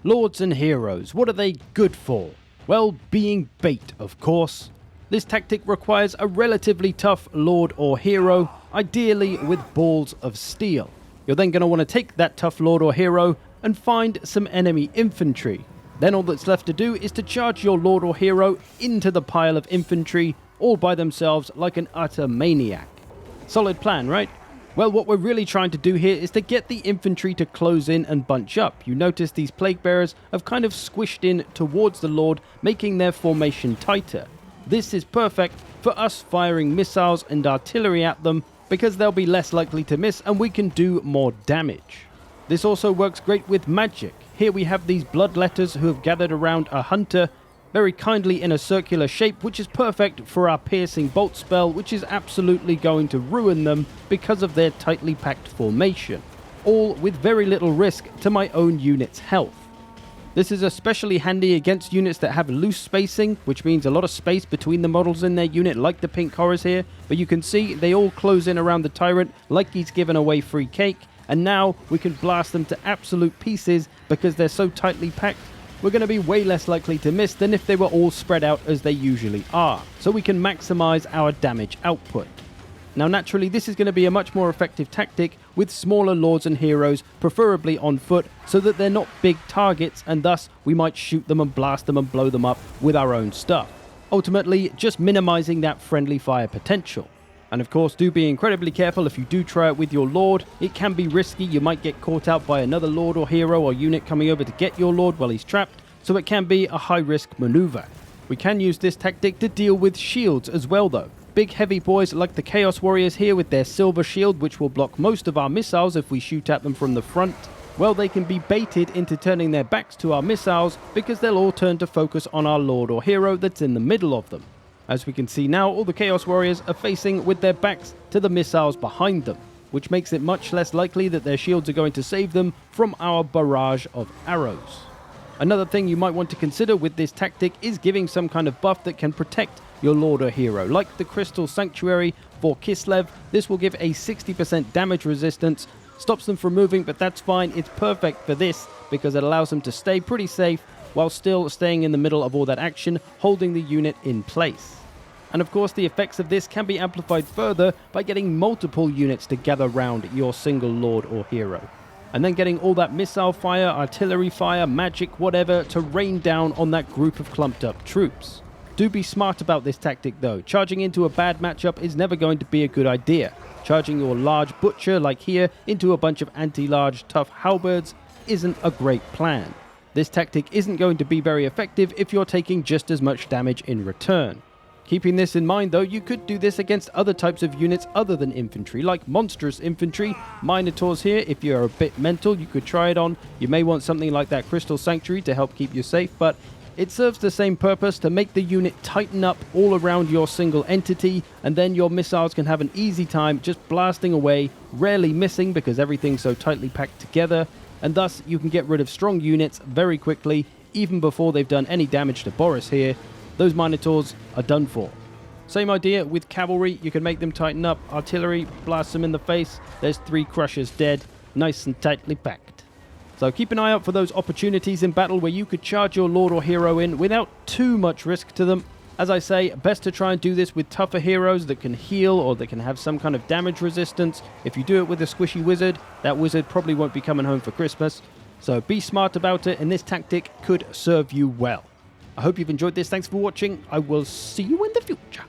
Lords and heroes, what are they good for? Well, being bait, of course. This tactic requires a relatively tough lord or hero, ideally with balls of steel. You're then going to want to take that tough lord or hero and find some enemy infantry. Then all that's left to do is to charge your lord or hero into the pile of infantry all by themselves like an utter maniac. Solid plan, right? Well, what we're really trying to do here is to get the infantry to close in and bunch up. You notice these plague bearers have kind of squished in towards the lord, making their formation tighter. This is perfect for us firing missiles and artillery at them because they'll be less likely to miss and we can do more damage. This also works great with magic. Here we have these Bloodletters who have gathered around a hunter very kindly in a circular shape, which is perfect for our piercing bolt spell, which is absolutely going to ruin them because of their tightly packed formation, all with very little risk to my own unit's health. This is especially handy against units that have loose spacing, which means a lot of space between the models in their unit, like the pink horrors here, but you can see they all close in around the tyrant like he's given away free cake, and now we can blast them to absolute pieces because they're so tightly packed. We're going to be way less likely to miss than if they were all spread out as they usually are, so we can maximize our damage output. Now naturally this is going to be a much more effective tactic with smaller lords and heroes, preferably on foot, so that they're not big targets and thus we might shoot them and blast them and blow them up with our own stuff. Ultimately just minimizing that friendly fire potential. And of course, do be incredibly careful if you do try it with your lord. It can be risky, you might get caught out by another lord or hero or unit coming over to get your lord while he's trapped, so it can be a high-risk maneuver. We can use this tactic to deal with shields as well though. Big heavy boys like the Chaos Warriors here with their silver shield, which will block most of our missiles if we shoot at them from the front. Well, they can be baited into turning their backs to our missiles because they'll all turn to focus on our lord or hero that's in the middle of them. As we can see now, all the Chaos Warriors are facing with their backs to the missiles behind them, which makes it much less likely that their shields are going to save them from our barrage of arrows. Another thing you might want to consider with this tactic is giving some kind of buff that can protect your lord or hero. Like the Crystal Sanctuary for Kislev, this will give a 60% damage resistance, stops them from moving, but that's fine. It's perfect for this because it allows them to stay pretty safe while still staying in the middle of all that action, holding the unit in place. And of course the effects of this can be amplified further by getting multiple units to gather round your single lord or hero. And then getting all that missile fire, artillery fire, magic, whatever, to rain down on that group of clumped up troops. Do be smart about this tactic though. Charging into a bad matchup is never going to be a good idea. Charging your large butcher, like here, into a bunch of anti-large tough halberds isn't a great plan. This tactic isn't going to be very effective if you're taking just as much damage in return. Keeping this in mind though, you could do this against other types of units other than infantry, like monstrous infantry, minotaurs here. If you're a bit mental, you could try it on. You may want something like that Crystal Sanctuary to help keep you safe, but it serves the same purpose to make the unit tighten up all around your single entity, and then your missiles can have an easy time just blasting away, rarely missing because everything's so tightly packed together, and thus you can get rid of strong units very quickly, even before they've done any damage to Boris here. Those Minotaurs are done for. Same idea with cavalry, you can make them tighten up. Artillery, blast them in the face. There's 3 crushers dead, nice and tightly packed. So keep an eye out for those opportunities in battle where you could charge your lord or hero in without too much risk to them. As I say, best to try and do this with tougher heroes that can heal or that can have some kind of damage resistance. If you do it with a squishy wizard, that wizard probably won't be coming home for Christmas. So be smart about it, and this tactic could serve you well. I hope you've enjoyed this. Thanks for watching. I will see you in the future.